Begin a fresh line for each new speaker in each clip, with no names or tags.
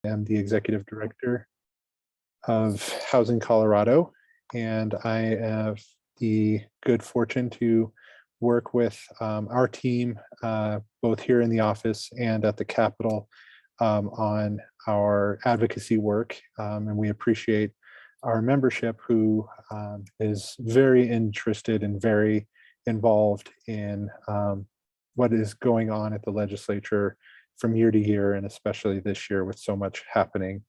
am the Executive Director of Housing Colorado, and I have the good fortune to work with our team, both here in the office and at the Capitol, on our advocacy work. And we appreciate our membership who is very interested and very involved in what is going on at the legislature from year to year, and especially this year with so much happening.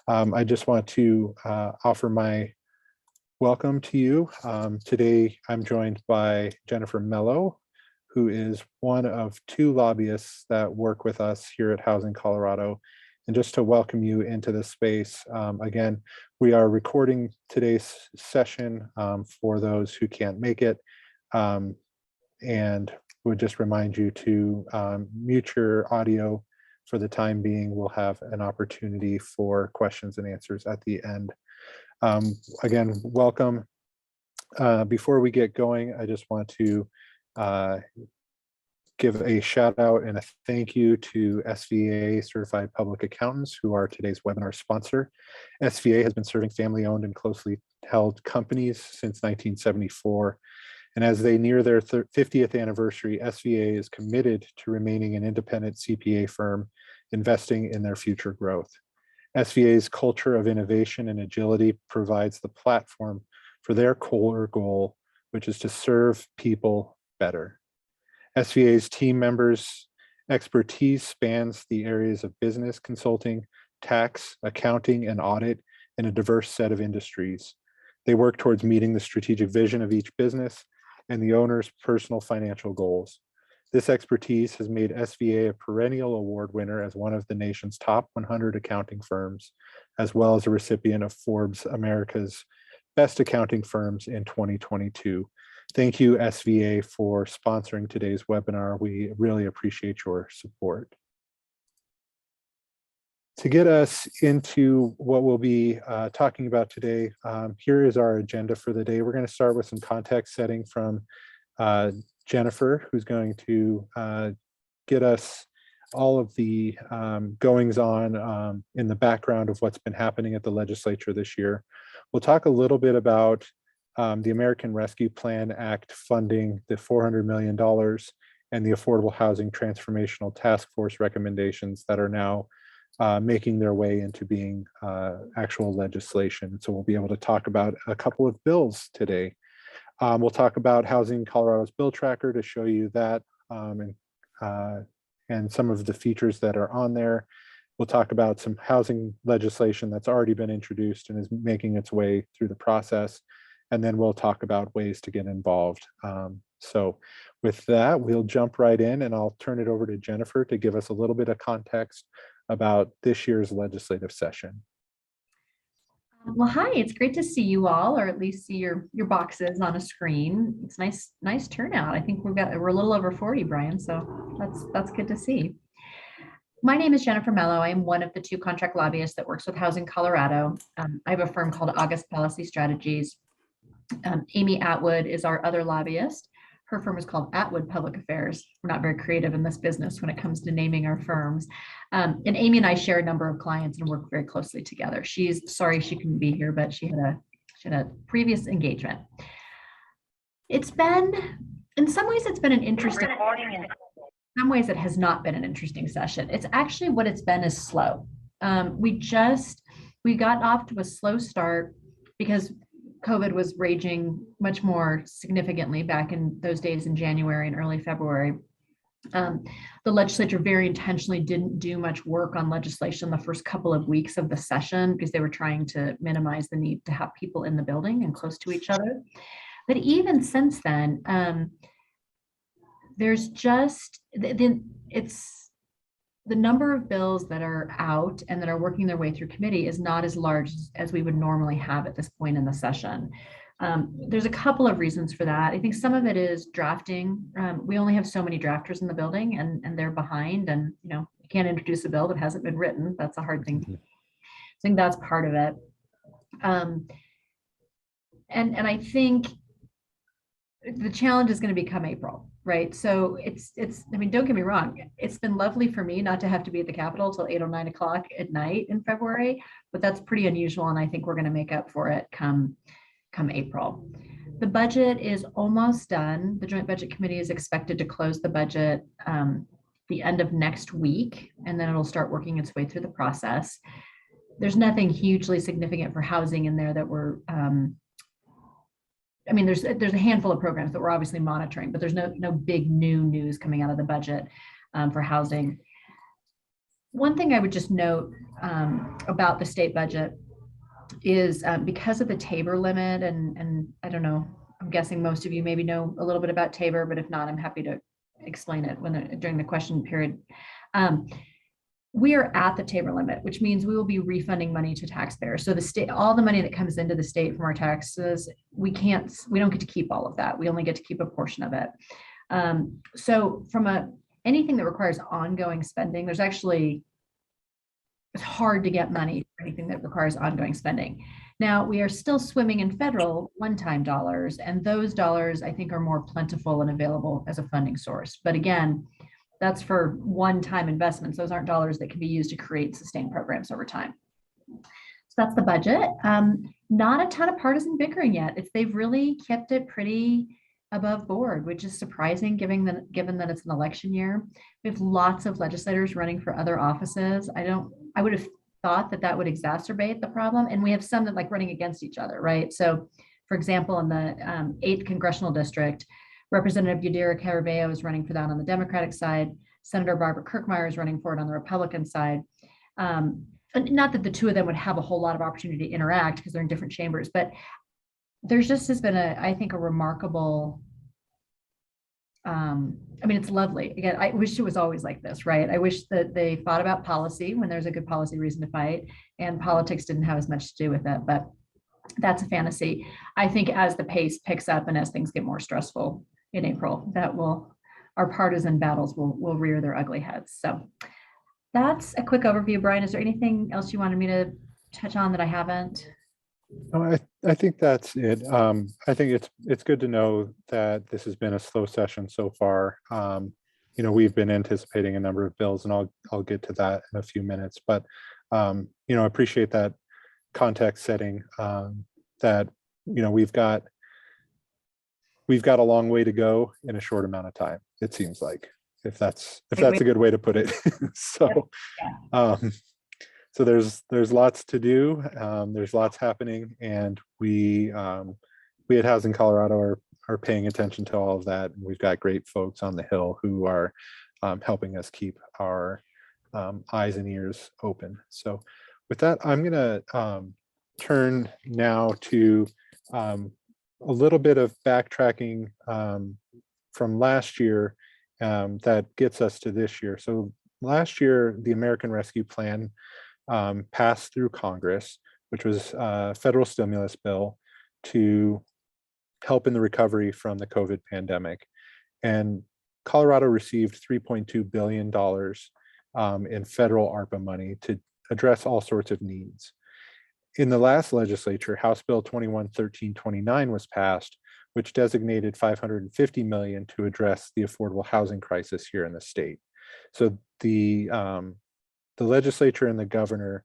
I just want to offer my welcome to you. Today, I'm joined by Jennifer Mello, who is one of two lobbyists that work with us here at Housing Colorado. And just to welcome you into this space, again, we are recording today's session for those who can't make it. And would just remind you to mute your audio for the time being. We'll have an opportunity for questions and answers at the end. Again, welcome. Before we get going, I just want to give a shout out and a thank you to SVA Certified Public Accountants, who are today's webinar sponsor. SVA has been serving family-owned and closely held companies since 1974. And as they near their 50th anniversary, SVA is committed to remaining an independent CPA firm, investing in their future growth. SVA's culture of innovation and agility provides the platform for their core goal, which is to serve people better. SVA's team members' expertise spans the areas of business consulting, tax, accounting, and audit in a diverse set of industries. They work towards meeting the strategic vision of each business and the owner's personal financial goals. This expertise has made SVA a perennial award winner as one of the nation's top 100 accounting firms, as well as a recipient of Forbes America's Best Accounting Firms in 2022. Thank you, SVA, for sponsoring today's webinar. We really appreciate your support. To get us into what we'll be talking about today, here is our agenda for the day. We're going to start with some context setting from Jennifer, who's going to get us all of the goings on in the background of what's been happening at the legislature this year. We'll talk a little bit about the American Rescue Plan Act funding, the $400 million, and the Affordable Housing Transformational Task Force recommendations that are now making their way into being actual legislation. So we'll be able to talk about a couple of bills today. We'll talk about Housing Colorado's bill tracker to show you that and some of the features that are on there. We'll talk about some housing legislation that's already been introduced and is making its way through the process. And then we'll talk about ways to get involved. So with that, we'll jump right in, and I'll turn it over to Jennifer to give us a little bit of context about this year's legislative session.
Well, hi, it's great to see you all, or at least see your boxes on a screen. It's nice turnout. I think we're a little over 40, Brian, so that's good to see. My name is Jennifer Mello. I am one of the two contract lobbyists that works with Housing Colorado. I have a firm called August Policy Strategies. Amy Atwood is our other lobbyist. Her firm is called Atwood Public Affairs. We're not very creative in this business when it comes to naming our firms. And Amy and I share a number of clients and work very closely together. She's sorry she couldn't be here, but she had a previous engagement. It's been, in some ways, it's been an interesting. In some ways, it has not been an interesting session. It's actually what it's been is slow. We got off to a slow start because COVID was raging much more significantly back in those days in January and early February. The legislature very intentionally didn't do much work on legislation the first couple of weeks of the session because they were trying to minimize the need to have people in the building and close to each other. But even since then, there's just, the number of bills that are out and that are working their way through committee is not as large as we would normally have at this point in the session. There's a couple of reasons for that. I think some of it is drafting. We only have so many drafters in the building and they're behind, and you can't introduce a bill that hasn't been written. That's a hard thing. I think that's part of it. And I think the challenge is going to become April, right? So I mean, don't get me wrong. It's been lovely for me not to have to be at the Capitol till 8 or 9 o'clock at night in February, but that's pretty unusual. And I think we're going to make up for it come April. The budget is almost done. The Joint Budget Committee is expected to close the budget the end of next week, and then it'll start working its way through the process. There's nothing hugely significant for housing in there that we're I mean, there's a handful of programs that we're obviously monitoring, but there's no big new news coming out of the budget for housing. One thing I would just note about the state budget is because of the Tabor limit, and I don't know, I'm guessing most of you maybe know a little bit about Tabor, but if not, I'm happy to explain it during the question period. We are at the Tabor limit, which means we will be refunding money to taxpayers. So the state, all the money that comes into the state from our taxes, we don't get to keep all of that. We only get to keep a portion of it. So from anything that requires ongoing spending, it's hard to get money for anything that requires ongoing spending. Now, we are still swimming in federal one-time dollars, and those dollars I think are more plentiful and available as a funding source. But again, that's for one-time investments. Those aren't dollars that can be used to create sustained programs over time. So that's the budget. Not a ton of partisan bickering yet. They've really kept it pretty above board, which is surprising given that it's an election year. We have lots of legislators running for other offices. I would have thought that would exacerbate the problem. And we have some that like running against each other, right? So for example, in the 8th Congressional District, Representative Yadira Caraveo is running for that on the Democratic side. Senator Barbara Kirkmeyer is running for it on the Republican side. Not that the two of them would have a whole lot of opportunity to interact because they're in different chambers, but there's just has been I think a remarkable, I mean, it's lovely. Again, I wish it was always like this, right? I wish that they thought about policy when there's a good policy reason to fight, and politics didn't have as much to do with it, but that's a fantasy. I think as the pace picks up and as things get more stressful in April, our partisan battles will rear their ugly heads. So that's a quick overview. Brian, is there anything else you wanted me to touch on that I haven't?
No, I think that's it. I think it's good to know that this has been a slow session so far. We've been anticipating a number of bills, and I'll get to that in a few minutes. But I appreciate that context setting. That we've got a long way to go in a short amount of time. It seems like, if that's a good way to put it. So. So there's lots to do. There's lots happening, and we at Housing Colorado are paying attention to all of that. And we've got great folks on the Hill who are helping us keep our eyes and ears open. So with that, I'm going to turn now to a little bit of backtracking from last year that gets us to this year. So last year, the American Rescue Plan passed through Congress, which was a federal stimulus bill to help in the recovery from the COVID pandemic. And Colorado received $3.2 billion in federal ARPA money to address all sorts of needs. In the last legislature, House Bill 21-1329 was passed, which designated $550 million to address the affordable housing crisis here in the state. So the legislature and the governor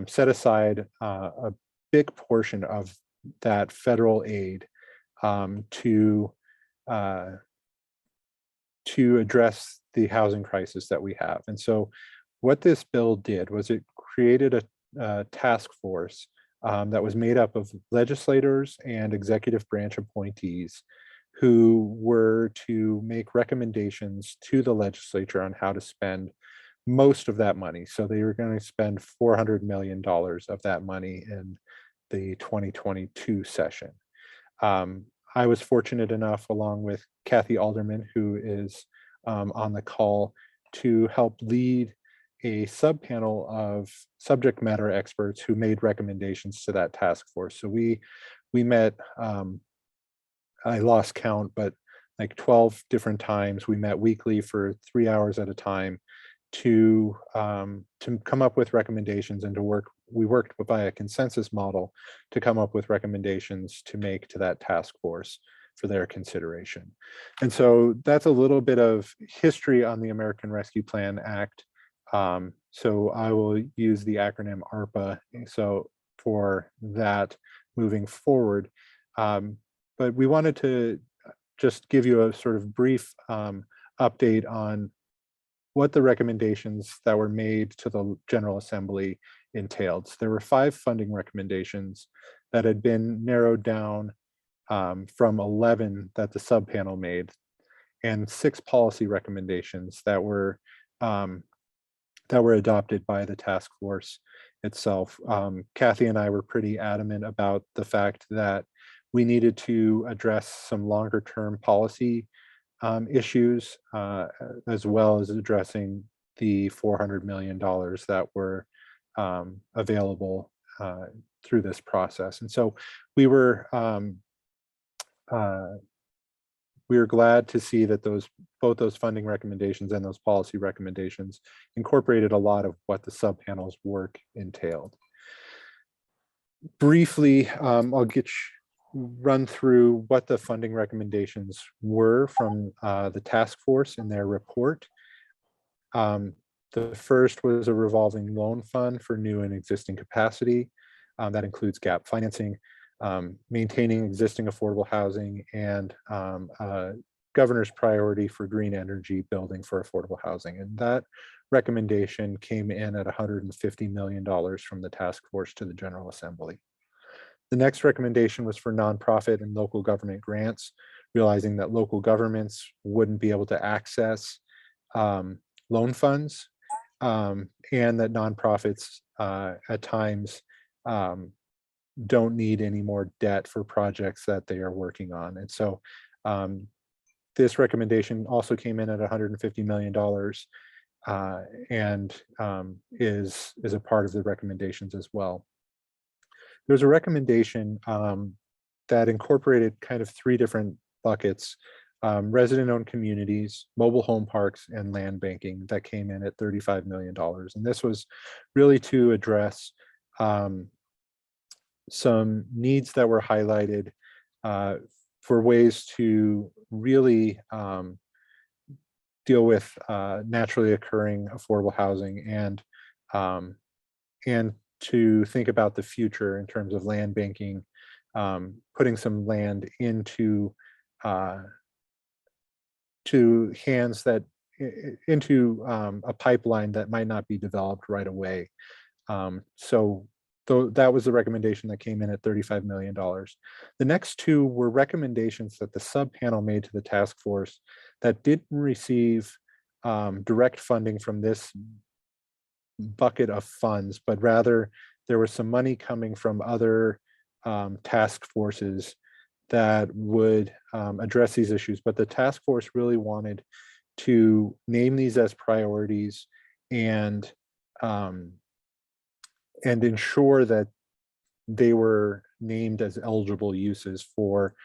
set aside a big portion of that federal aid to address the housing crisis that we have. And so what this bill did was it created a task force that was made up of legislators and executive branch appointees who were to make recommendations to the legislature on how to spend most of that money. So they were going to spend $400 million of that money in the 2022 session. I was fortunate enough, along with Kathy Alderman, who is on the call, to help lead a subpanel of subject matter experts who made recommendations to that task force. So we met, I lost count, but like 12 different times. We met weekly for 3 hours at a time to come up with recommendations and we worked by a consensus model to come up with recommendations to make to that task force. for their consideration. And so that's a little bit of history on the American Rescue Plan Act. So I will use the acronym ARPA so for that moving forward. But we wanted to just give you a sort of brief update on what the recommendations that were made to the General Assembly entailed. So there were 5 funding recommendations that had been narrowed down from 11 that the subpanel made, and 6 policy recommendations that were adopted by the task force itself. Kathy and I were pretty adamant about the fact that we needed to address some longer term policy issues, as well as addressing the $400 million that were available through this process. And so we were glad to see that both those funding recommendations and those policy recommendations incorporated a lot of what the subpanel's work entailed. Briefly, I'll run through what the funding recommendations were from the task force in their report. The first was a revolving loan fund for new and existing capacity. That includes gap financing, maintaining existing affordable housing, and governor's priority for green energy building for affordable housing. And that recommendation came in at $150 million from the task force to the General Assembly. The next recommendation was for nonprofit and local government grants, realizing that local governments wouldn't be able to access loan funds, and that nonprofits at times don't need any more debt for projects that they are working on. And so this recommendation also came in at $150 million and is a part of the recommendations as well. There's a recommendation that incorporated kind of 3 different buckets: resident-owned communities, mobile home parks, and land banking, that came in at $35 million. And this was really to address some needs that were highlighted for ways to really deal with naturally occurring affordable housing, and to think about the future in terms of land banking, putting some land into a pipeline that might not be developed right away. So that was the recommendation that came in at $35 million. The next 2 were recommendations that the subpanel made to the task force that didn't receive direct funding from this bucket of funds, but rather there was some money coming from other task forces that would address these issues. But the task force really wanted to name these as priorities and ensure that they were named as eligible uses for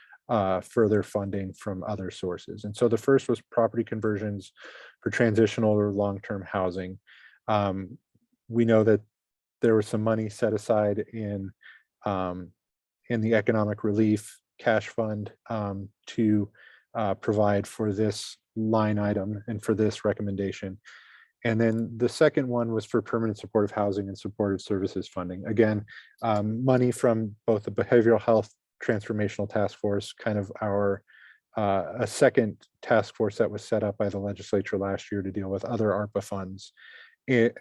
further funding from other sources. And so the first was property conversions for transitional or long-term housing. We know that there was some money set aside in the economic relief cash fund to provide for this line item and for this recommendation. And then the second one was for permanent supportive housing and supportive services funding. Again, money from both the behavioral health transformational task force, kind of a second task force that was set up by the legislature last year to deal with other ARPA funds. It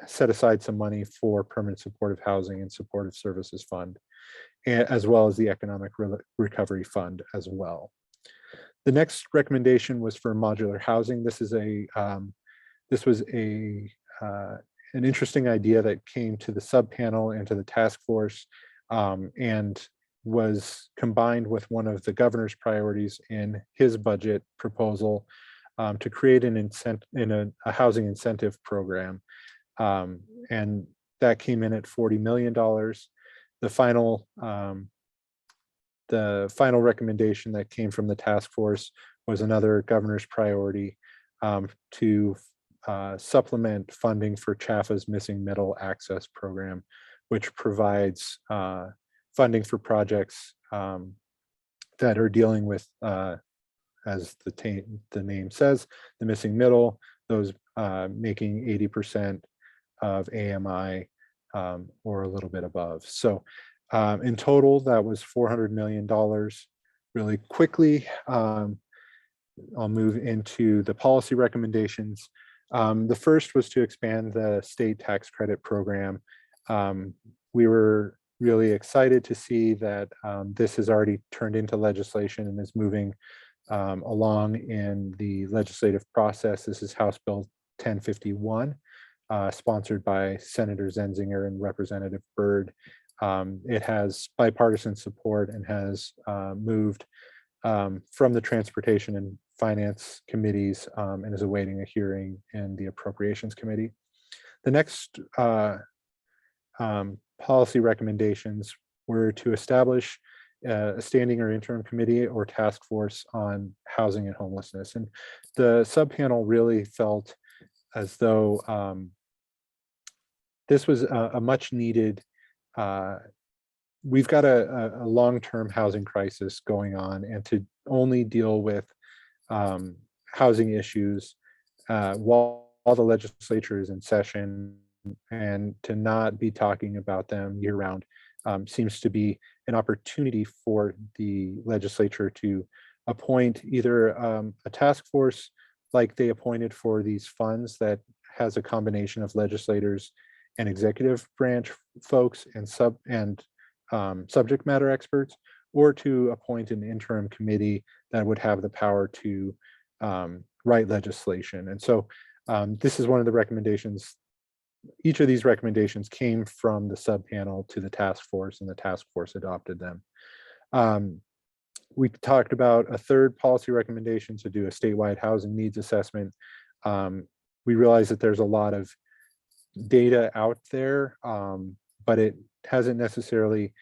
set aside some money for permanent supportive housing and supportive services fund, as well as the economic recovery fund as well. The next recommendation was for modular housing. This was an interesting idea that came to the subpanel and to the task force, and was combined with one of the governor's priorities in his budget proposal, to create a housing incentive program. And that came in at $40 million. The final recommendation that came from the task force was another governor's priority, to supplement funding for CHAFA's Missing Middle Access Program, which provides funding for projects that are dealing with, as the name says, the missing middle, those making 80% of AMI or a little bit above. So in total, that was $400 million. Really quickly, I'll move into the policy recommendations. The first was to expand the state tax credit program. We were really excited to see that this has already turned into legislation and is moving along in the legislative process. This is House Bill 1051, sponsored by Senator Zenzinger and Representative Byrd. It has bipartisan support and has moved from the Transportation and Finance Committees and is awaiting a hearing in the Appropriations Committee. The next policy recommendations were to establish a standing or interim committee or task force on housing and homelessness. And the subpanel really felt as though this was a much needed, we've got a long-term housing crisis going on, and to only deal with housing issues while the legislature is in session and to not be talking about them year-round seems to be an opportunity for the legislature to appoint either a task force like they appointed for these funds that has a combination of legislators and executive branch folks and subject matter experts, or to appoint an interim committee that would have the power to write legislation. And so this is one of the recommendations. Each of these recommendations came from the subpanel to the task force, and the task force adopted them. We talked about a third policy recommendation to do a statewide housing needs assessment. We realize that there's a lot of data out there, but it hasn't necessarily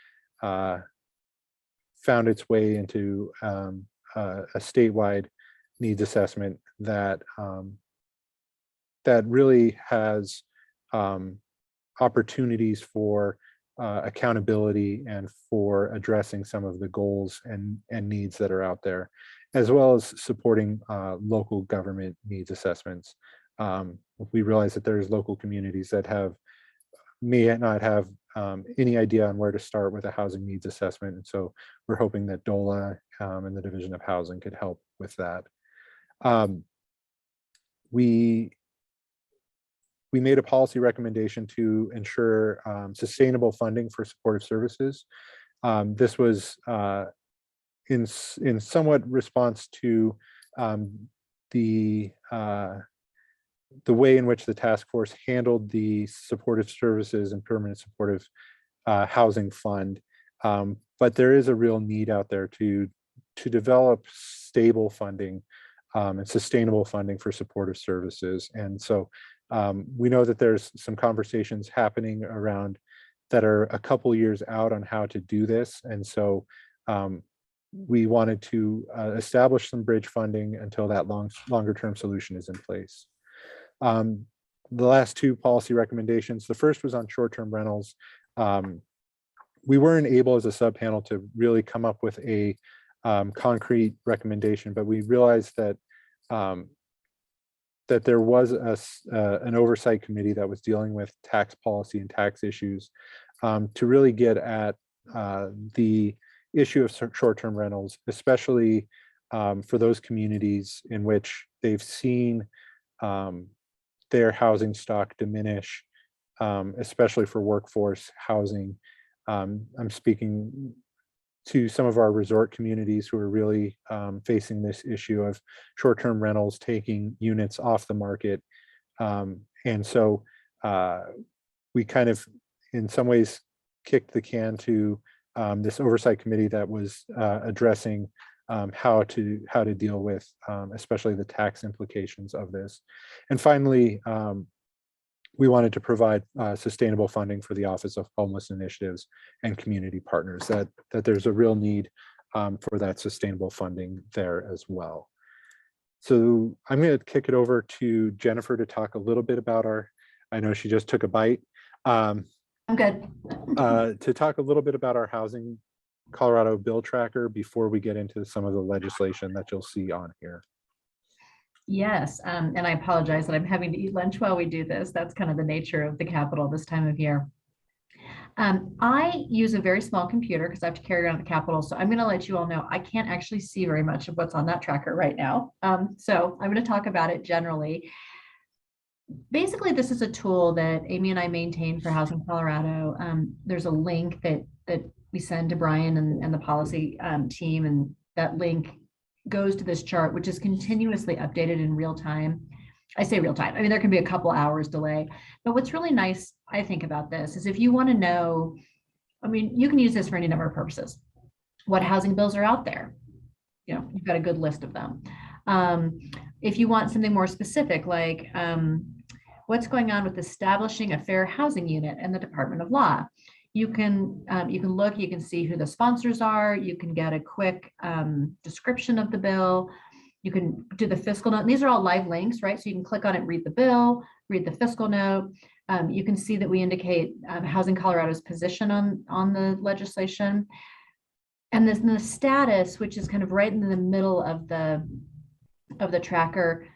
found its way into a statewide needs assessment that that really has opportunities for accountability and for addressing some of the goals and needs that are out there, as well as supporting local government needs assessments. We realize that there's local communities that may not have any idea on where to start with a housing needs assessment. And so we're hoping that DOLA and the Division of Housing could help with that. We made a policy recommendation to ensure sustainable funding for supportive services. This was in somewhat response to the way in which the task force handled the supportive services and permanent supportive housing fund. But there is a real need out there to develop stable funding and sustainable funding for supportive services. And so we know that there's some conversations happening around that are a couple years out on how to do this. And so we wanted to establish some bridge funding until that longer term solution is in place. The last two policy recommendations, the first was on short-term rentals. We weren't able as a subpanel to really come up with a concrete recommendation, but we realized that that there was an oversight committee that was dealing with tax policy and tax issues to really get at the issue of short-term rentals, especially for those communities in which they've seen their housing stock diminish, especially for workforce housing. I'm speaking to some of our resort communities who are really facing this issue of short-term rentals taking units off the market. And so we kind of, in some ways, kicked the can to this oversight committee that was addressing how to deal with especially the tax implications of this. And finally, we wanted to provide sustainable funding for the Office of Homeless Initiatives and community partners, that there's a real need for that sustainable funding there as well. So I'm going to kick it over to Jennifer to talk a little bit about I know she just took a bite.
I'm good.
To talk a little bit about our housing Colorado bill tracker before we get into some of the legislation that you'll see on here.
Yes, and I apologize that I'm having to eat lunch while we do this. That's kind of the nature of the Capitol this time of year. I use a very small computer because I have to carry around the Capitol. So I'm going to let you all know I can't actually see very much of what's on that tracker right now. So I'm going to talk about it generally. Basically, this is a tool that Amy and I maintain for Housing Colorado. There's a link that we send to Brian and the policy team, and that link goes to this chart, which is continuously updated in real time. I say real time. I mean, there can be a couple hours delay, but what's really nice, I think, about this is if you want to know, I mean, you can use this for any number of purposes. What housing bills are out there? You know, you've got a good list of them. If you want something more specific, like what's going on with establishing a fair housing unit and the Department of Law, you can look, you can see who the sponsors are, you can get a quick description of the bill, you can do the fiscal note. And these are all live links, right? So you can click on it, read the bill, read the fiscal note. You can see that we indicate Housing Colorado's position on the legislation. And then the status, which is kind of right in the middle of the tracker.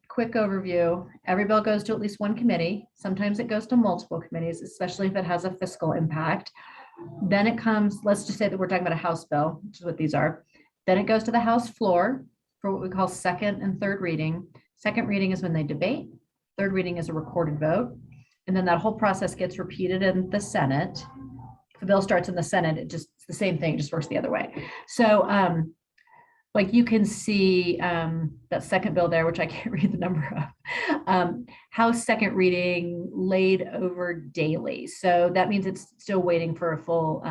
Quick overview, every bill goes to at least one committee. Sometimes it goes to multiple committees, especially if it has a fiscal impact. Then it comes, let's just say that we're talking about a House bill, which is what these are. Then it goes to the House floor for what we call second and third reading. Second reading is when they debate. Third reading is a recorded vote. And then that whole process gets repeated in the Senate. If the bill starts in the Senate, it's the same thing, it just works the other way. So like you can see that second bill there, which I can't read the number of, House second reading laid over daily. So that means it's still waiting for a full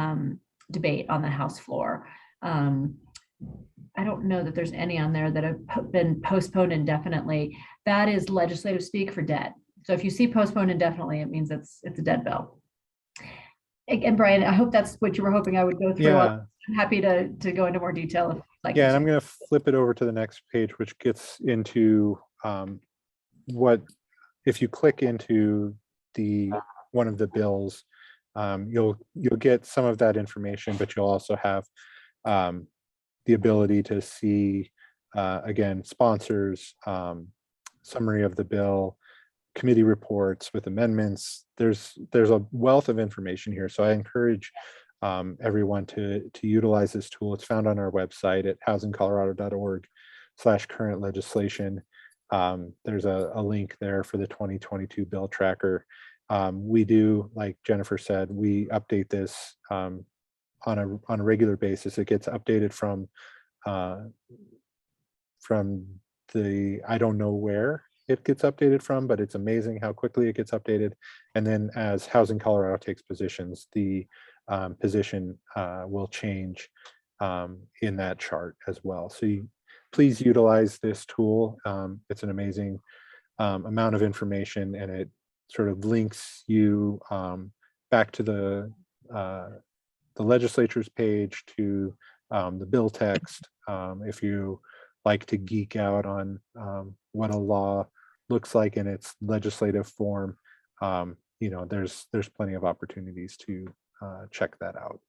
debate on the House floor. I don't know that there's any on there that have been postponed indefinitely. That is legislative speak for dead. So if you see postponed indefinitely, it means it's a dead bill. And Brian, I hope that's what you were hoping I would go through.
Yeah.
I'm happy to go into more detail. If like
yeah, and I'm going to flip it over to the next page, which gets into what, if you click into one of the bills, you'll get some of that information, but you'll also have the ability to see, again, sponsors, summary of the bill, committee reports with amendments. There's a wealth of information here. So I encourage everyone to utilize this tool. It's found on our website at housingcolorado.org/current legislation. There's a link there for the 2022 bill tracker. We do, like Jennifer said, we update this on a regular basis. It gets updated from the, I don't know where it gets updated from, but it's amazing how quickly it gets updated. And then as Housing Colorado takes positions, the position will change in that chart as well. So please utilize this tool. It's an amazing amount of information, and it sort of links you back to the legislature's page, to the bill text. If you like to geek out on what a law looks like in its legislative form, there's plenty of opportunities to check that out.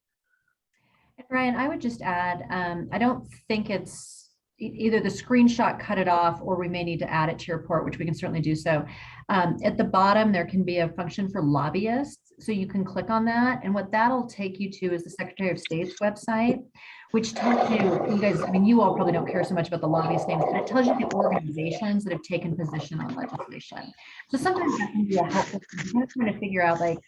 Ryan, I would just add, I don't think it's either the screenshot cut it off, or we may need to add it to your report, which we can certainly do so. At the bottom, there can be a function for lobbyists. So you can click on that. And what that'll take you to is the Secretary of State's website, which tells you guys, I mean, you all probably don't care so much about the lobbyist names, but it tells you the organizations that have taken position on legislation. So sometimes that can be a helpful thing. I'm trying to figure out, like,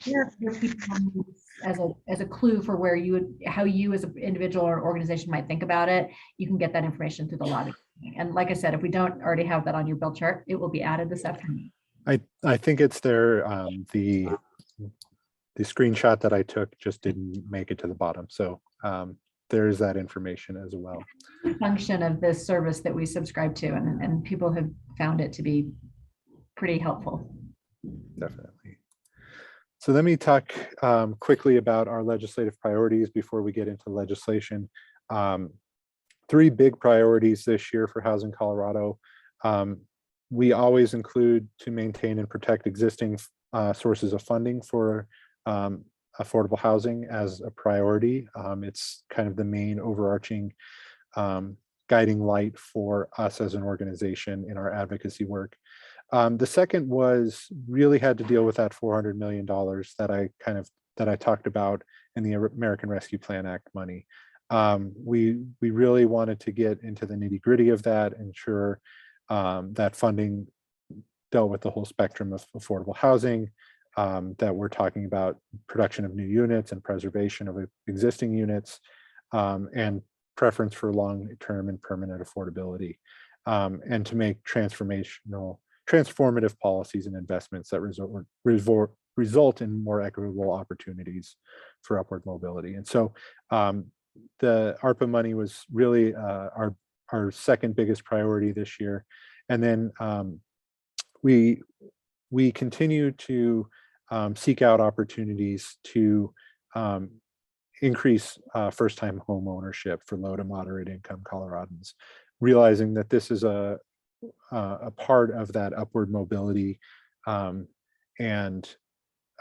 here people as a clue for where how you as an individual or organization might think about it. You can get that information through the lobby. And like I said, if we don't already have that on your bill chart, it will be added this afternoon.
I think it's there. The screenshot that I took just didn't make it to the bottom. So there's that information as well.
The function of this service that we subscribe to, and people have found it to be pretty helpful.
Definitely. So let me talk quickly about our legislative priorities before we get into legislation. 3 big priorities this year for Housing Colorado. We always include to maintain and protect existing sources of funding for affordable housing as a priority. It's kind of the main overarching guiding light for us as an organization in our advocacy work. The second was really had to deal with that $400 million that I talked about in the American Rescue Plan Act money. We really wanted to get into the nitty gritty of that, ensure that funding dealt with the whole spectrum of affordable housing, that we're talking about production of new units and preservation of existing units, and preference for long-term and permanent affordability, and to make transformative policies and investments that result in more equitable opportunities for upward mobility. And so the ARPA money was really our second biggest priority this year. And then we continue to seek out opportunities to increase first-time home ownership for low to moderate income Coloradans, realizing that this is a part of that upward mobility and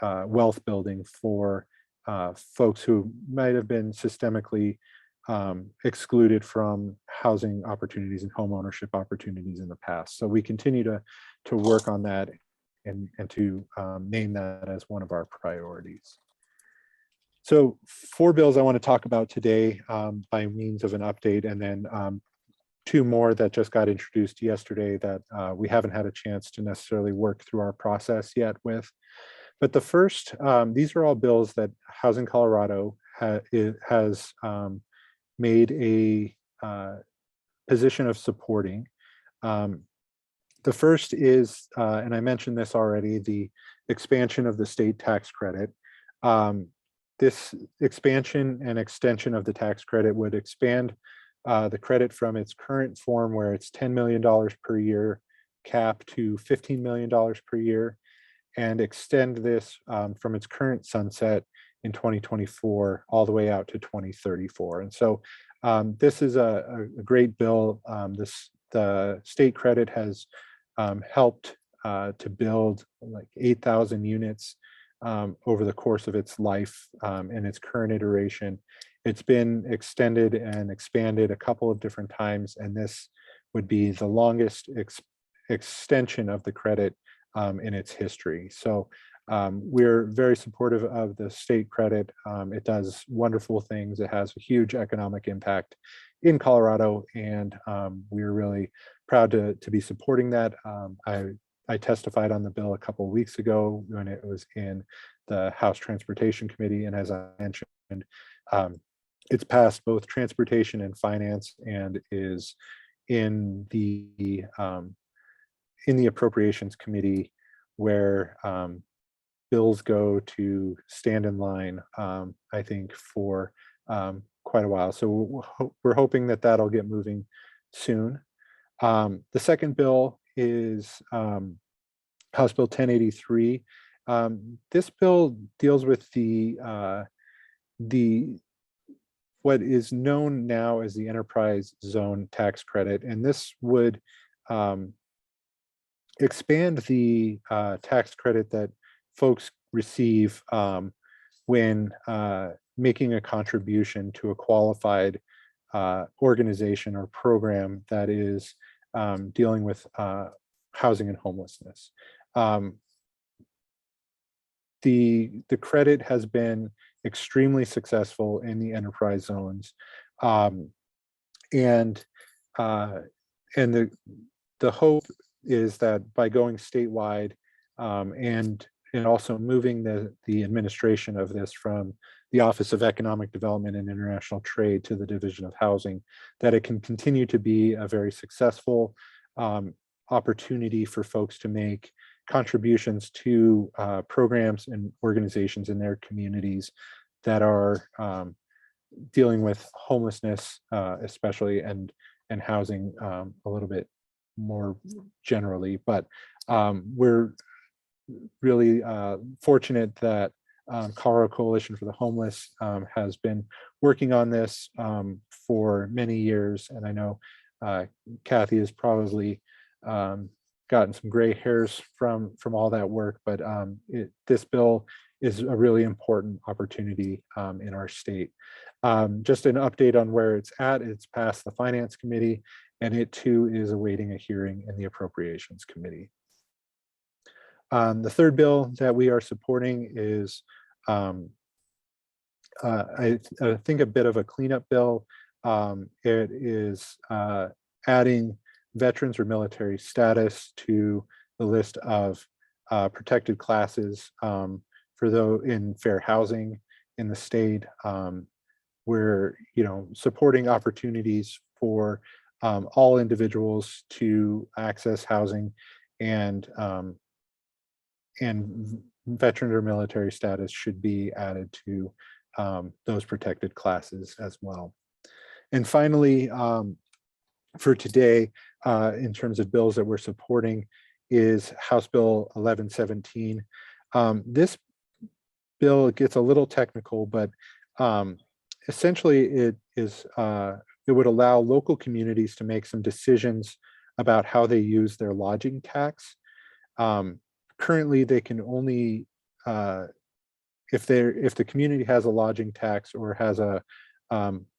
wealth building for folks who might have been systemically excluded from housing opportunities and home ownership opportunities in the past. So we continue to work on that and to name that as one of our priorities. So 4 bills I want to talk about today by means of an update, and then 2 more that just got introduced yesterday that we haven't had a chance to necessarily work through our process yet with. But the first, these are all bills that Housing Colorado has made a position of supporting. The first is, and I mentioned this already, the expansion of the state tax credit. This expansion and extension of the tax credit would expand the credit from its current form, where it's $10 million per year cap, to $15 million per year, and extend this from its current sunset in 2024 all the way out to 2034. And so this is a great bill. The state credit has helped to build like 8,000 units over the course of its life in its current iteration. It's been extended and expanded a couple of different times, and this would be the longest extension of the credit in its history. So we're very supportive of the state credit. It does wonderful things. It has a huge economic impact in Colorado, and we're really proud to be supporting that. I testified on the bill a couple of weeks ago when it was in the House Transportation Committee, and as I mentioned, it's passed both Transportation and Finance, and is in the Appropriations Committee, where bills go to stand in line, I think, for quite a while. So we're hoping that that'll get moving soon. The second bill is House Bill 1083. This bill deals with the what is known now as the enterprise zone tax credit, and this would expand the tax credit that folks receive when making a contribution to a qualified organization or program that is dealing with housing and homelessness. The credit has been extremely successful in the enterprise zones, and the hope is that by going statewide and also moving the administration of this from the Office of Economic Development and International Trade to the Division of Housing, that it can continue to be a very successful opportunity for folks to make contributions to programs and organizations in their communities that are dealing with homelessness, especially, and housing a little bit more generally. But we're really fortunate that Colorado Coalition for the Homeless has been working on this for many years, and I know Kathy has probably gotten some gray hairs from all that work, but this bill is a really important opportunity in our state. Just an update on where it's at. It's passed the Finance Committee, and it too is awaiting a hearing in the Appropriations Committee. The third bill that we are supporting is, I think, a bit of a cleanup bill. It is adding veterans or military status to the list of protected classes for those in fair housing in the state. We're supporting opportunities for all individuals to access housing, and veteran or military status should be added to those protected classes as well. And finally, for today, in terms of bills that we're supporting, is House Bill 1117. This bill gets a little technical, but essentially it would allow local communities to make some decisions about how they use their lodging tax. Currently, they can only, if the community has a lodging tax or has a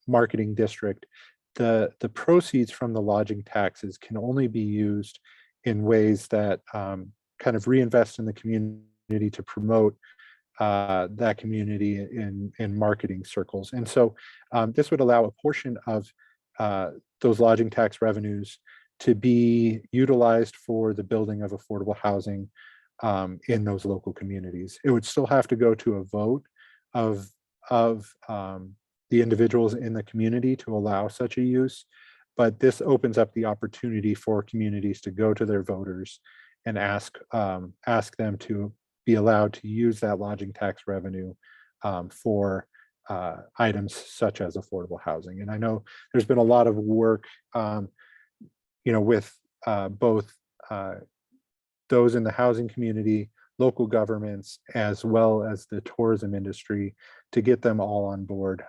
marketing district, the proceeds from the lodging taxes can only be used in ways that kind of reinvest in the community to promote that community in marketing circles. And so this would allow a portion of those lodging tax revenues to be utilized for the building of affordable housing in those local communities. It would still have to go to a vote of the individuals in the community to allow such a use, but this opens up the opportunity for communities to go to their voters and ask them to be allowed to use that lodging tax revenue for items such as affordable housing. And I know there's been a lot of work, with both those in the housing community, local governments, as well as the tourism industry, to get them all on board.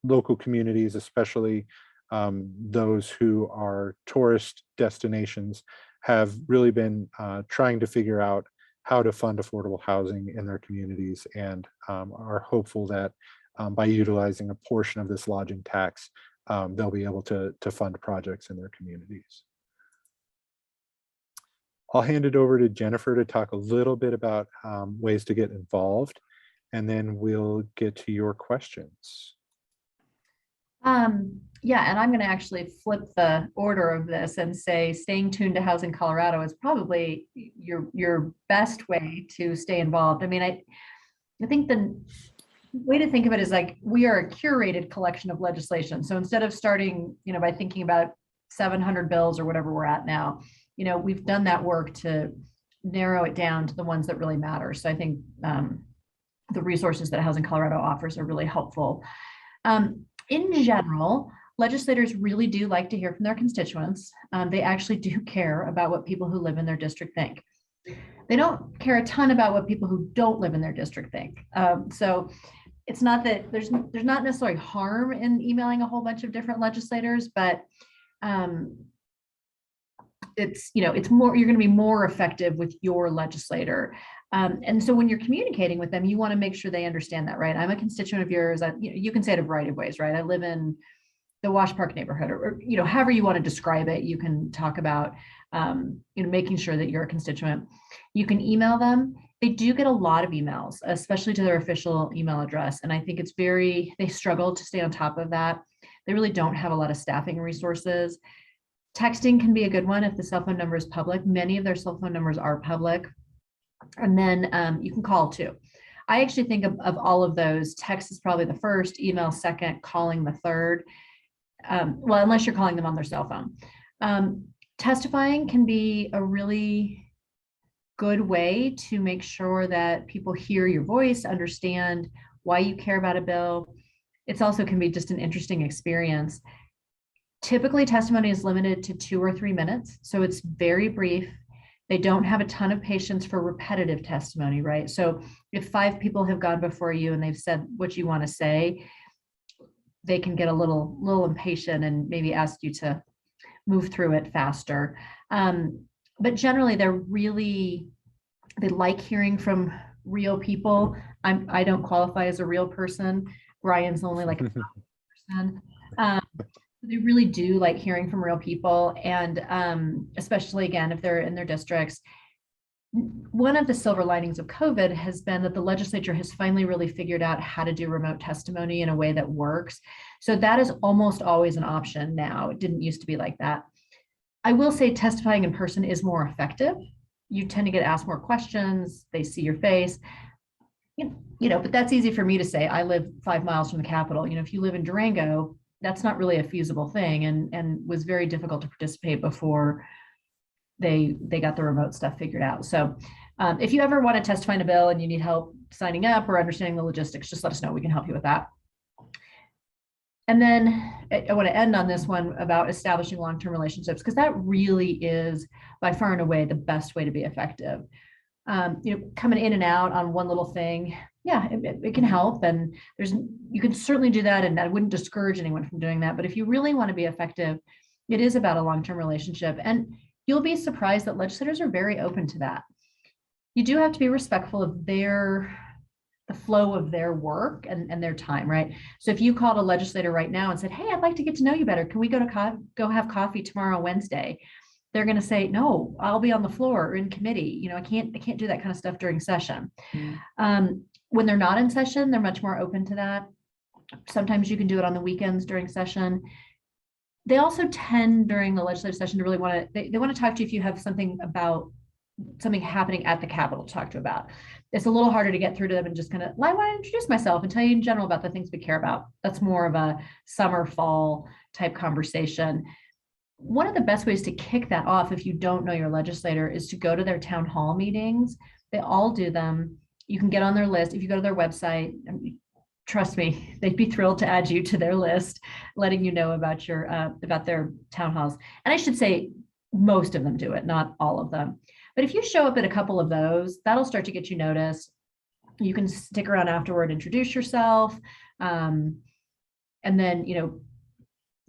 Local communities, especially those who are tourist destinations, have really been trying to figure out how to fund affordable housing in their communities, and are hopeful that by utilizing a portion of this lodging tax, they'll be able to fund projects in their communities. I'll hand it over to Jennifer to talk a little bit about ways to get involved, and then we'll get to your questions.
Yeah, and I'm going to actually flip the order of this and say staying tuned to Housing Colorado is probably your best way to stay involved. I mean, I think the way to think of it is like we are a curated collection of legislation. So instead of starting, by thinking about 700 bills or whatever we're at now, we've done that work to narrow it down to the ones that really matter. So I think the resources that Housing Colorado offers are really helpful. In general, legislators really do like to hear from their constituents. They actually do care about what people who live in their district think. They don't care a ton about what people who don't live in their district think. So it's not that there's not necessarily harm in emailing a whole bunch of different legislators, but it's more, you're going to be more effective with your legislator. And so when you're communicating with them, you want to make sure they understand that, right? I'm a constituent of yours. You can say it a variety of ways, right? I live in the Wash Park neighborhood, or however you want to describe it. You can talk about making sure that you're a constituent. You can email them. They do get a lot of emails, especially to their official email address. And I think they struggle to stay on top of that. They really don't have a lot of staffing resources. Texting can be a good one if the cell phone number is public. Many of their cell phone numbers are public. And then you can call too. I actually think of all of those, text is probably the first, email second, calling the third. Well, unless you're calling them on their cell phone. Testifying can be a really good way to make sure that people hear your voice, understand why you care about a bill. It also can be just an interesting experience. Typically, testimony is limited to 2 or 3 minutes, so it's very brief. They don't have a ton of patience for repetitive testimony, right? So if 5 people have gone before you and they've said what you want to say, they can get a little impatient and maybe ask you to move through it faster. But generally, they're really They like hearing from real people. I don't qualify as a real person. Brian's only like a person. Um, they really do like hearing from real people, and especially again if they're in their districts. One of the silver linings of COVID has been that the legislature has finally really figured out how to do remote testimony in a way that works. So that is almost always an option now. It didn't used to be like that. I will say testifying in person is more effective. You tend to get asked more questions, they see your face. But that's easy for me to say. I live 5 miles from the Capitol. If you live in Durango, that's not really a feasible thing, and was very difficult to participate before they got the remote stuff figured out. So if you ever want to testify in a bill and you need help signing up or understanding the logistics, just let us know. We can help you with that. And then I want to end on this one about establishing long-term relationships, because that really is by far and away the best way to be effective. Coming in and out on one little thing, yeah, it can help. And you can certainly do that. And I wouldn't discourage anyone from doing that. But if you really want to be effective, it is about a long-term relationship. And you'll be surprised that legislators are very open to that. You do have to be respectful of the flow of their work and their time, right? So if you called a legislator right now and said, hey, I'd like to get to know you better. Can we go have coffee tomorrow, Wednesday? They're going to say, no, I'll be on the floor or in committee. I can't do that kind of stuff during session. When they're not in session, they're much more open to that. Sometimes you can do it on the weekends during session. They also tend during the legislative session to really they want to talk to you if you have something happening at the Capitol to talk to about. It's a little harder to get through to them and just kind of, I want to introduce myself and tell you in general about the things we care about. That's more of a summer, fall type conversation. One of the best ways to kick that off if you don't know your legislator is to go to their town hall meetings. They all do them. You can get on their list. If you go to their website, trust me, they'd be thrilled to add you to their list, letting you know about about their town halls. And I should say most of them do it, not all of them. But if you show up at a couple of those, that'll start to get you noticed. You can stick around afterward, introduce yourself, and then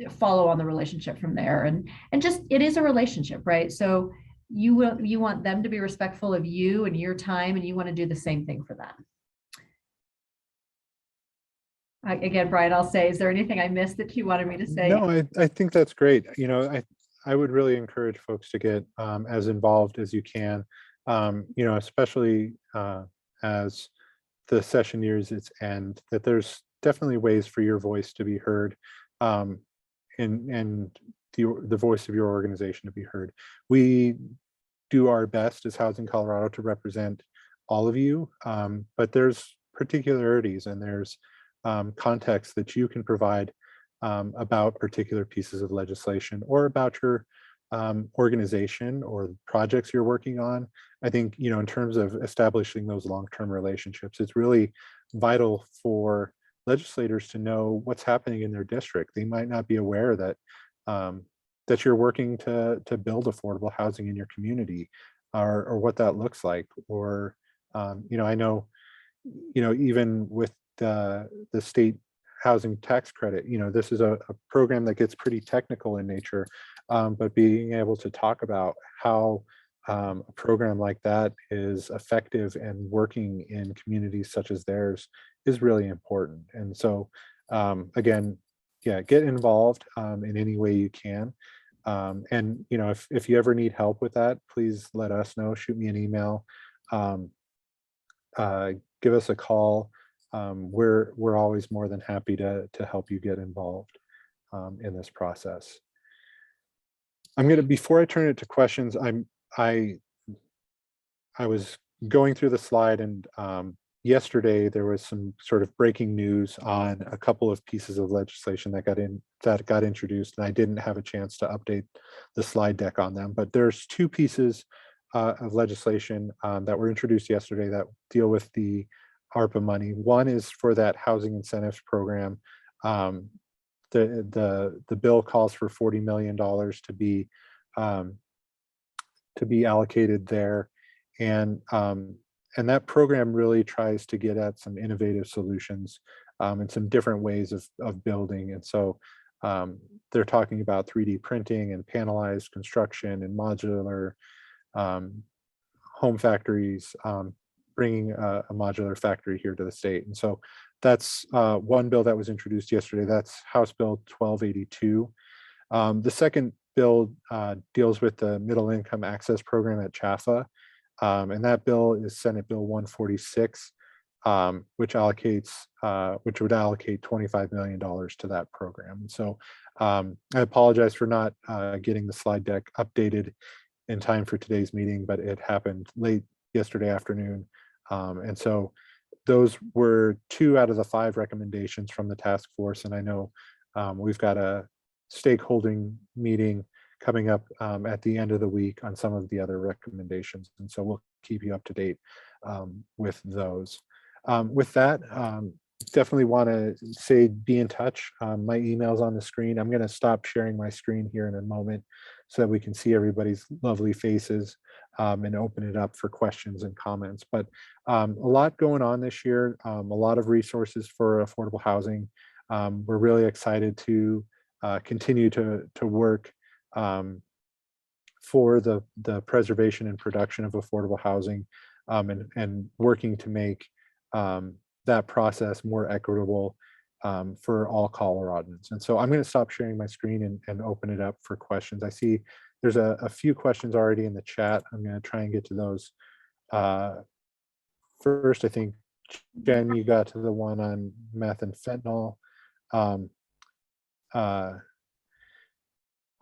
follow on the relationship from there. And just, it is a relationship, right? So you want them to be respectful of you and your time, and you want to do the same thing for them. Again, Brian, I'll say, is there anything I missed that you wanted me to say?
No, I think that's great. I would really encourage folks to get as involved as you can, especially as the session nears its end, that there's definitely ways for your voice to be heard, and the voice of your organization to be heard. We do our best as Housing Colorado to represent all of you, but there's particularities and there's context that you can provide about particular pieces of legislation or about your organization or projects you're working on. I think, in terms of establishing those long-term relationships, it's really vital for legislators to know what's happening in their district. They might not be aware that that you're working to build affordable housing in your community, or what that looks like. Or I know, even with the state housing tax credit, this is a program that gets pretty technical in nature, but being able to talk about how a program like that is effective and working in communities such as theirs is really important. And so again, yeah, get involved in any way you can. And if you ever need help with that, please let us know. Shoot me an email, give us a call. We're always more than happy to help you get involved in this process. Before I turn it to questions, I was going through the slide, and yesterday there was some sort of breaking news on a couple of pieces of legislation that got introduced, and I didn't have a chance to update the slide deck on them. But there's two pieces of legislation that were introduced yesterday that deal with the ARPA money. One is for that housing incentives program. The bill calls for $40 million to be allocated there, and that program really tries to get at some innovative solutions and some different ways of building. And so they're talking about 3D printing and panelized construction and modular home factories, bringing a modular factory here to the state. And so that's one bill that was introduced yesterday. That's House Bill 1282. The second bill deals with the Middle Income Access Program at CHAFA. And that bill is Senate Bill 146, which would allocate $25 million to that program. And so I apologize for not getting the slide deck updated in time for today's meeting, but it happened late yesterday afternoon. And so those were 2 out of the 5 recommendations from the task force. And I know we've got a stakeholding meeting coming up at the end of the week on some of the other recommendations. And so we'll keep you up to date with those. With that, definitely want to say be in touch. My email's on the screen. I'm going to stop sharing my screen here in a moment so that we can see everybody's lovely faces and open it up for questions and comments. But a lot going on this year, a lot of resources for affordable housing. We're really excited to continue to work for the preservation and production of affordable housing, and working to make that process more equitable for all Coloradans. And so I'm going to stop sharing my screen and open it up for questions. I see there's a few questions already in the chat. I'm going to try and get to those first. I think, Jen, you got to the one on meth and fentanyl.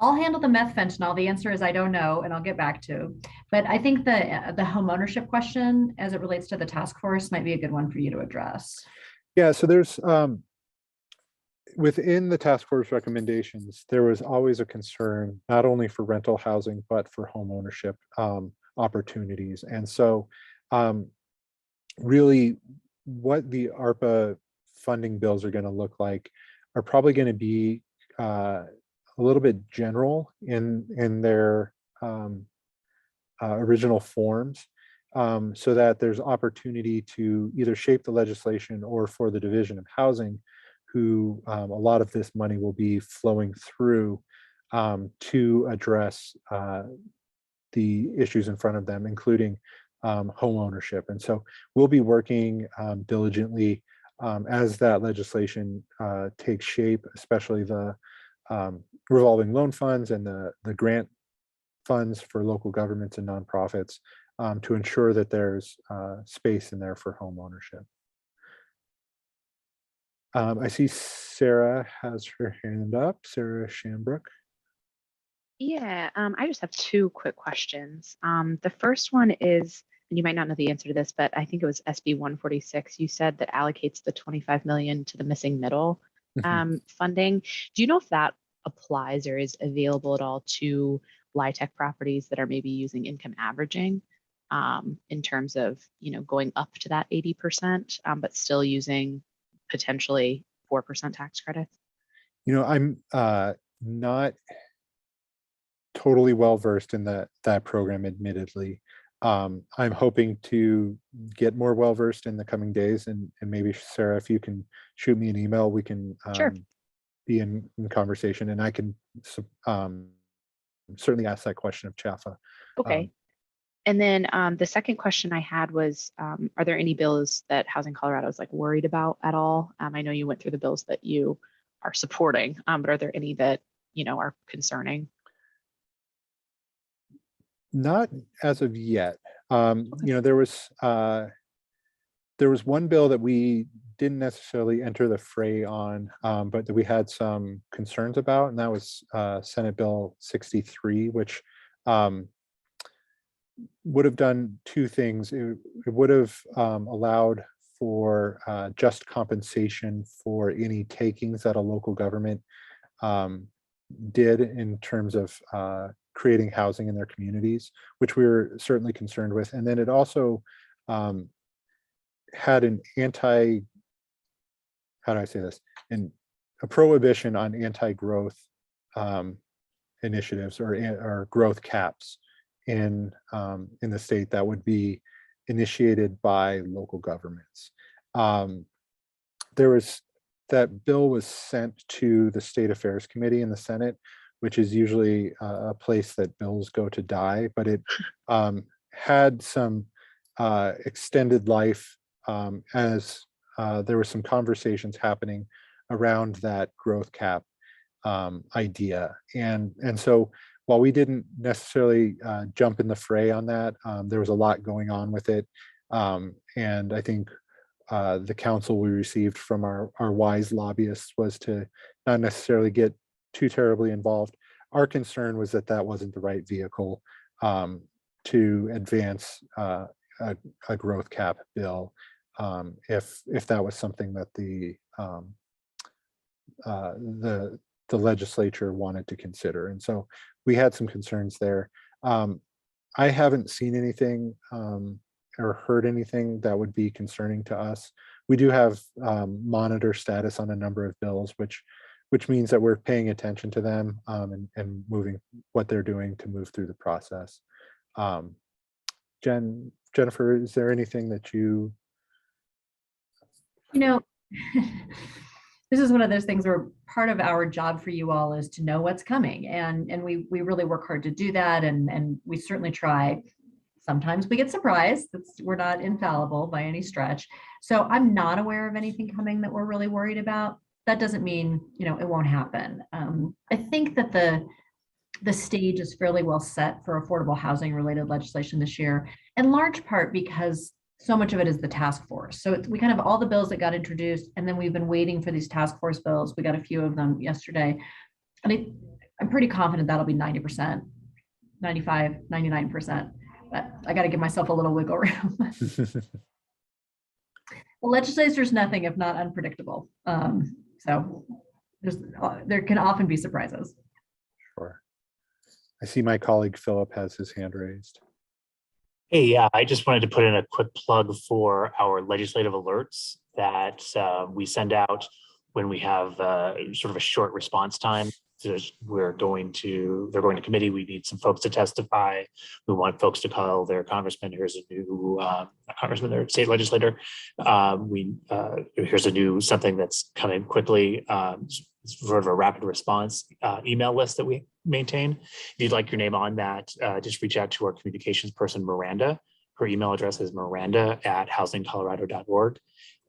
I'll handle the meth fentanyl. The answer is I don't know, and I'll get back to. But I think the home ownership question, as it relates to the task force, might be a good one for you to address.
Yeah, so there's within the task force recommendations, there was always a concern not only for rental housing but for home ownership opportunities. And so really what the ARPA funding bills are going to look like are probably going to be a little bit general in their original forms, so that there's opportunity to either shape the legislation or for the Division of Housing, who a lot of this money will be flowing through to address the issues in front of them, including home ownership. And so we'll be working diligently as that legislation takes shape, especially the revolving loan funds and the grant funds for local governments and nonprofits, to ensure that there's space in there for home ownership. I see Sarah has her hand up, Sarah Shambrook.
Yeah, I just have 2 quick questions. The first one is, and you might not know the answer to this, but I think it was SB 146. You said that allocates the 25 million to the missing middle funding. Do you know if that applies or is available at all to LIHTC properties that are maybe using income averaging, in terms of, going up to that 80%, but still using potentially 4% tax credits?
I'm not totally well versed in that program, admittedly. I'm hoping to get more well versed in the coming days, and maybe Sarah, if you can shoot me an email, we can
Sure.
be in conversation, and I can certainly ask that question of CHAFA.
Okay. And then the second question I had was, are there any bills that Housing Colorado is worried about at all? I know you went through the bills that you are supporting, but are there any that are concerning?
Not as of yet. There was one bill that we didn't necessarily enter the fray on, but that we had some concerns about, and that was Senate Bill 63, which would have done 2 things. It would have allowed for just compensation for any takings that a local government did in terms of creating housing in their communities, which we were certainly concerned with. And then it also had an a prohibition on anti-growth initiatives or growth caps in the state that would be initiated by local governments. That bill was sent to the State Affairs Committee in the Senate, which is usually a place that bills go to die, but had some extended life as there were some conversations happening around that growth cap idea. And so while we didn't necessarily jump in the fray on that, there was a lot going on with it. And I think the counsel we received from our wise lobbyists was to not necessarily get too terribly involved. Our concern was that that wasn't the right vehicle to advance a growth cap bill, if that was something that the legislature wanted to consider. And so we had some concerns there. I haven't seen anything or heard anything that would be concerning to us. We do have monitor status on a number of bills, which means that we're paying attention to them and moving what they're doing to move through the process. Jennifer, is there anything that you?
You know, this is one of those things where part of our job for you all is to know what's coming. And we really work hard to do that. And we certainly try. Sometimes we get surprised. We're not infallible by any stretch. So I'm not aware of anything coming that we're really worried about. That doesn't mean, it won't happen. I think that the stage is fairly well set for affordable housing related legislation this year, in large part because so much of it is the task force. So we kind of all the bills that got introduced, and then we've been waiting for these task force bills. We got a few of them yesterday. And I'm pretty confident that'll be 90%, 95, 99%. But I got to give myself a little wiggle room. The legislature is nothing if not unpredictable. So there can often be surprises.
Sure. I see my colleague Philip has his hand raised.
Hey, yeah, I just wanted to put in a quick plug for our legislative alerts that we send out when we have sort of a short response time. So they're going to committee. We need some folks to testify. We want folks to call their congressman. Here's a new congressman or state legislator. Here's a new something that's coming quickly. Sort of a rapid response email list that we maintain. If you'd like your name on that, just reach out to our communications person, Miranda. Her email address is miranda@housingcolorado.org.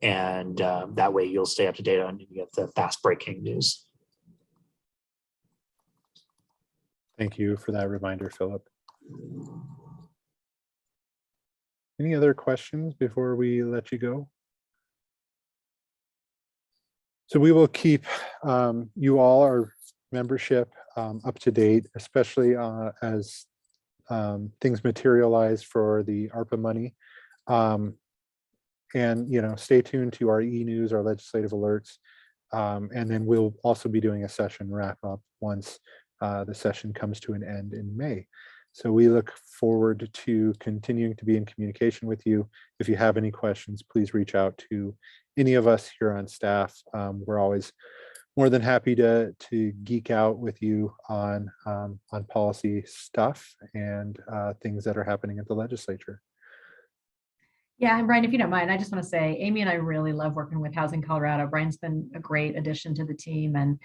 And that way you'll stay up to date on any of the fast breaking news.
Thank you for that reminder, Philip. Any other questions before we let you go? So we will keep you all, our membership, up to date, especially as things materialize for the ARPA money. And stay tuned to our e-news, our legislative alerts, and then we'll also be doing a session wrap up once the session comes to an end in May. So we look forward to continuing to be in communication with you. If you have any questions, please reach out to any of us here on staff. We're always more than happy to geek out with you on policy stuff and things that are happening at the legislature.
Yeah, and Brian, if you don't mind, I just want to say, Amy and I really love working with Housing Colorado. Brian's been a great addition to the team, and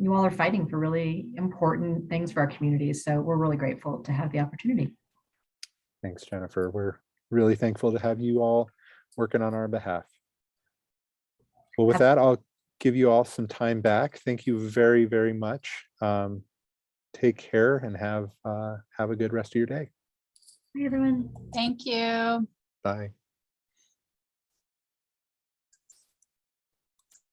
you all are fighting for really important things for our communities. So we're really grateful to have the opportunity.
Thanks, Jennifer. We're really thankful to have you all working on our behalf. Well, with that, I'll give you all some time back. Thank you very, very much. Take care and have a good rest of your day.
Bye, everyone.
Thank you.
Bye.